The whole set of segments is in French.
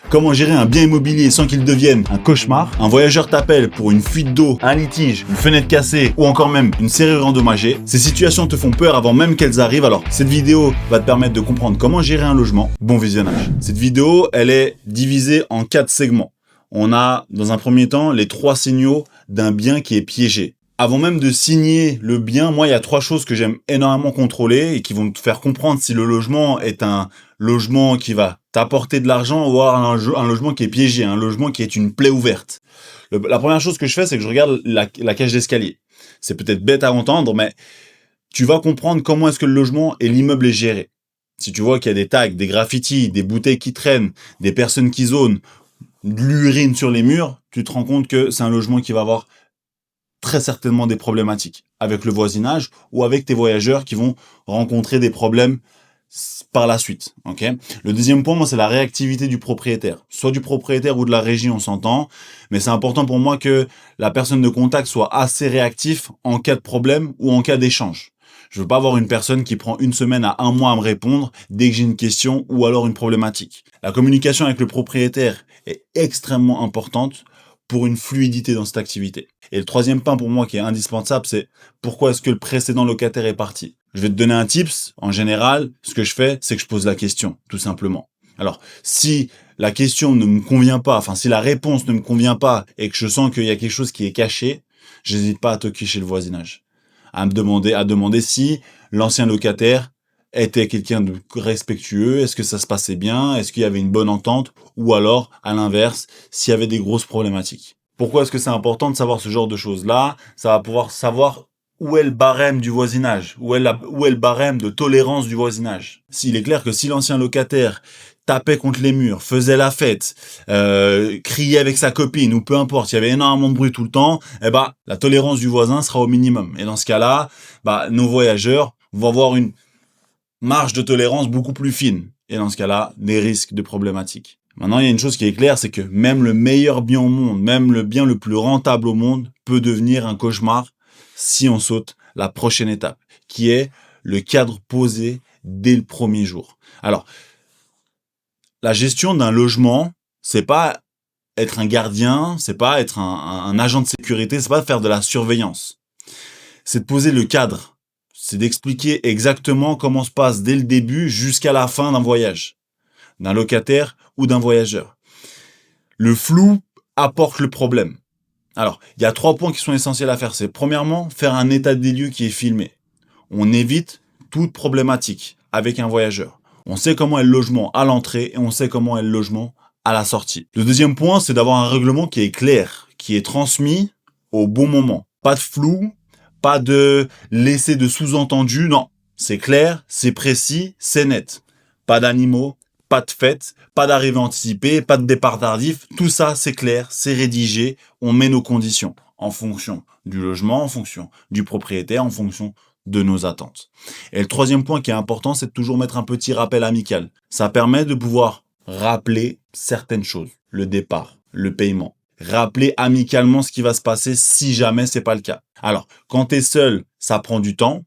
Comment gérer un bien immobilier sans qu'il devienne un cauchemar? Un voyageur t'appelle pour une fuite d'eau, un litige, une fenêtre cassée ou encore même une serrure endommagée. Ces situations te font peur avant même qu'elles arrivent, alors cette vidéo va te permettre de comprendre comment gérer un logement. Bon visionnage. Cette vidéo, elle est divisée en 4 segments. On a, dans un premier temps, les 3 signaux d'un bien qui est piégé. Avant même de signer le bien, moi, il y a 3 choses que j'aime énormément contrôler et qui vont te faire comprendre si le logement est un logement qui va t'apporter de l'argent ou alors un logement qui est piégé, un logement qui est une plaie ouverte. La première chose que je fais, c'est que je regarde la cage d'escalier. C'est peut-être bête à entendre, mais tu vas comprendre comment est-ce que le logement et l'immeuble est géré. Si tu vois qu'il y a des tags, des graffitis, des bouteilles qui traînent, des personnes qui zonent, de l'urine sur les murs, tu te rends compte que c'est un logement qui va avoir très certainement des problématiques avec le voisinage ou avec tes voyageurs qui vont rencontrer des problèmes par la suite. Okay. Le deuxième point, moi, c'est la réactivité du propriétaire. Soit du propriétaire ou de la régie, on s'entend, mais c'est important pour moi que la personne de contact soit assez réactif en cas de problème ou en cas d'échange. Je veux pas avoir une personne qui prend 1 semaine à 1 mois à me répondre dès que j'ai une question ou alors une problématique. La communication avec le propriétaire est extrêmement importante pour une fluidité dans cette activité. Et le troisième point pour moi qui est indispensable, c'est pourquoi est-ce que le précédent locataire est parti. Je vais te donner un tips. En général, ce que je fais, c'est que je pose la question, tout simplement. Alors, si la question ne me convient pas, si la réponse ne me convient pas et que je sens qu'il y a quelque chose qui est caché, j'hésite pas à toquer chez le voisinage. À demander si l'ancien locataire était quelqu'un de respectueux, est-ce que ça se passait bien, est-ce qu'il y avait une bonne entente, ou alors, à l'inverse, s'il y avait des grosses problématiques. Pourquoi est-ce que c'est important de savoir ce genre de choses-là? Ça va pouvoir savoir où est le barème du voisinage, où est le barème de tolérance du voisinage. S'il est clair que si l'ancien locataire tapait contre les murs, faisait la fête, criait avec sa copine, ou peu importe, il y avait énormément de bruit tout le temps, la tolérance du voisin sera au minimum. Et dans ce cas-là, nos voyageurs vont avoir une marge de tolérance beaucoup plus fine. Et dans ce cas-là, des risques de problématiques. Maintenant, il y a une chose qui est claire, c'est que même le meilleur bien au monde, même le bien le plus rentable au monde, peut devenir un cauchemar si on saute la prochaine étape, qui est le cadre posé dès le premier jour. Alors, la gestion d'un logement, c'est pas être un gardien, c'est pas être un agent de sécurité, c'est pas faire de la surveillance. C'est de poser le cadre. C'est d'expliquer exactement comment se passe dès le début jusqu'à la fin d'un voyage, d'un locataire ou d'un voyageur. Le flou apporte le problème. Alors, il y a 3 points qui sont essentiels à faire. C'est premièrement, faire un état des lieux qui est filmé. On évite toute problématique avec un voyageur. On sait comment est le logement à l'entrée et on sait comment est le logement à la sortie. Le deuxième point, c'est d'avoir un règlement qui est clair, qui est transmis au bon moment. Pas de flou, pas de laisser de sous-entendu, non. C'est clair, c'est précis, c'est net. Pas d'animaux, pas de fête, pas d'arrivée anticipée, pas de départ tardif. Tout ça, c'est clair, c'est rédigé. On met nos conditions en fonction du logement, en fonction du propriétaire, en fonction de nos attentes. Et le troisième point qui est important, c'est de toujours mettre un petit rappel amical. Ça permet de pouvoir rappeler certaines choses. Le départ, le paiement. Rappeler amicalement ce qui va se passer si jamais c'est pas le cas. Alors, quand tu es seul, ça prend du temps.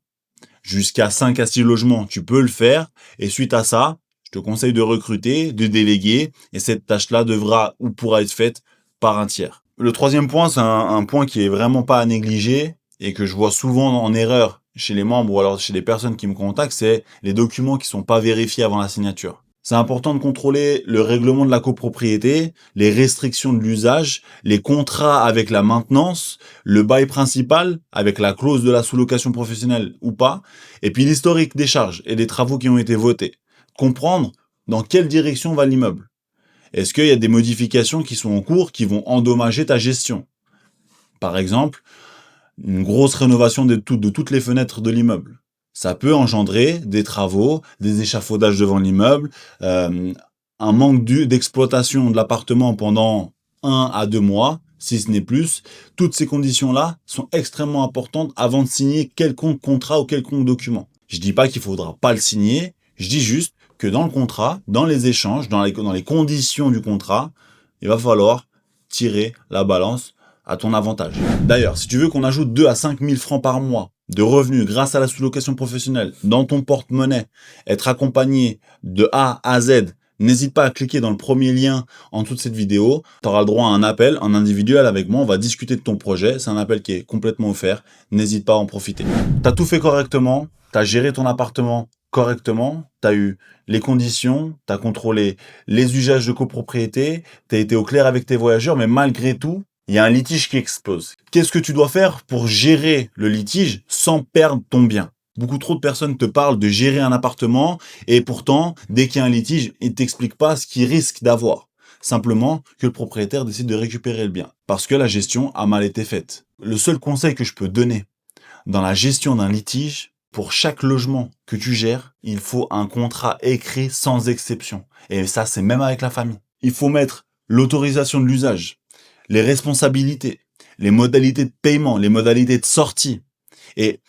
Jusqu'à 5 à 6 logements, tu peux le faire. Et suite à ça, je te conseille de recruter, de déléguer. Et cette tâche-là devra ou pourra être faite par un tiers. Le troisième point, c'est un point qui est vraiment pas à négliger et que je vois souvent en erreur chez les membres ou alors chez les personnes qui me contactent, c'est les documents qui sont pas vérifiés avant la signature. C'est important de contrôler le règlement de la copropriété, les restrictions de l'usage, les contrats avec la maintenance, le bail principal avec la clause de la sous-location professionnelle ou pas, et puis l'historique des charges et des travaux qui ont été votés. Comprendre dans quelle direction va l'immeuble. Est-ce qu'il y a des modifications qui sont en cours qui vont endommager ta gestion? Par exemple, une grosse rénovation de toutes les fenêtres de l'immeuble. Ça peut engendrer des travaux, des échafaudages devant l'immeuble, un manque d'exploitation de l'appartement pendant 1 à 2 mois, si ce n'est plus. Toutes ces conditions-là sont extrêmement importantes avant de signer quelconque contrat ou quelconque document. Je dis pas qu'il faudra pas le signer, je dis juste que dans le contrat, dans les échanges, dans les conditions du contrat, il va falloir tirer la balance à ton avantage. D'ailleurs, si tu veux qu'on ajoute 2 à 5 000 francs par mois de revenus grâce à la sous-location professionnelle dans ton porte-monnaie, être accompagné de A à Z, n'hésite pas à cliquer dans le premier lien en dessous de cette vidéo. Tu auras le droit à un appel en individuel avec moi. On va discuter de ton projet. C'est un appel qui est complètement offert. N'hésite pas à en profiter. Tu as tout fait correctement. Tu as géré ton appartement correctement. Tu as eu les conditions. Tu as contrôlé les usages de copropriété. Tu as été au clair avec tes voyageurs. Mais malgré tout, il y a un litige qui explose. Qu'est-ce que tu dois faire pour gérer le litige sans perdre ton bien? Beaucoup trop de personnes te parlent de gérer un appartement et pourtant, dès qu'il y a un litige, ils ne t'expliquent pas ce qu'ils risquent d'avoir. Simplement que le propriétaire décide de récupérer le bien parce que la gestion a mal été faite. Le seul conseil que je peux donner dans la gestion d'un litige, pour chaque logement que tu gères, il faut un contrat écrit sans exception. Et ça, c'est même avec la famille. Il faut mettre l'autorisation de l'usage, les responsabilités, les modalités de paiement, les modalités de sortie. Et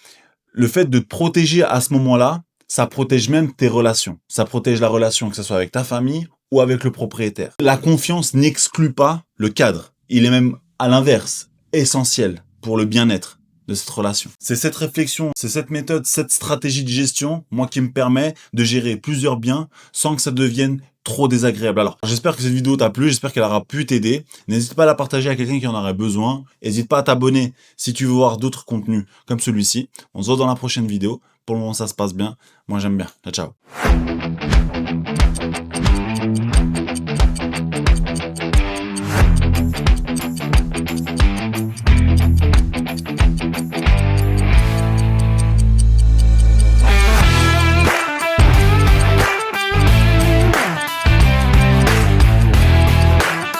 le fait de te protéger à ce moment-là, ça protège même tes relations. Ça protège la relation, que ce soit avec ta famille ou avec le propriétaire. La confiance n'exclut pas le cadre. Il est même, à l'inverse, essentiel pour le bien-être de cette relation. C'est cette réflexion, c'est cette méthode, cette stratégie de gestion, moi, qui me permet de gérer plusieurs biens sans que ça devienne trop désagréable. Alors, j'espère que cette vidéo t'a plu, j'espère qu'elle aura pu t'aider. N'hésite pas à la partager à quelqu'un qui en aurait besoin. N'hésite pas à t'abonner si tu veux voir d'autres contenus comme celui-ci. On se voit dans la prochaine vidéo. Pour le moment, ça se passe bien. Moi, j'aime bien. Ciao, ciao.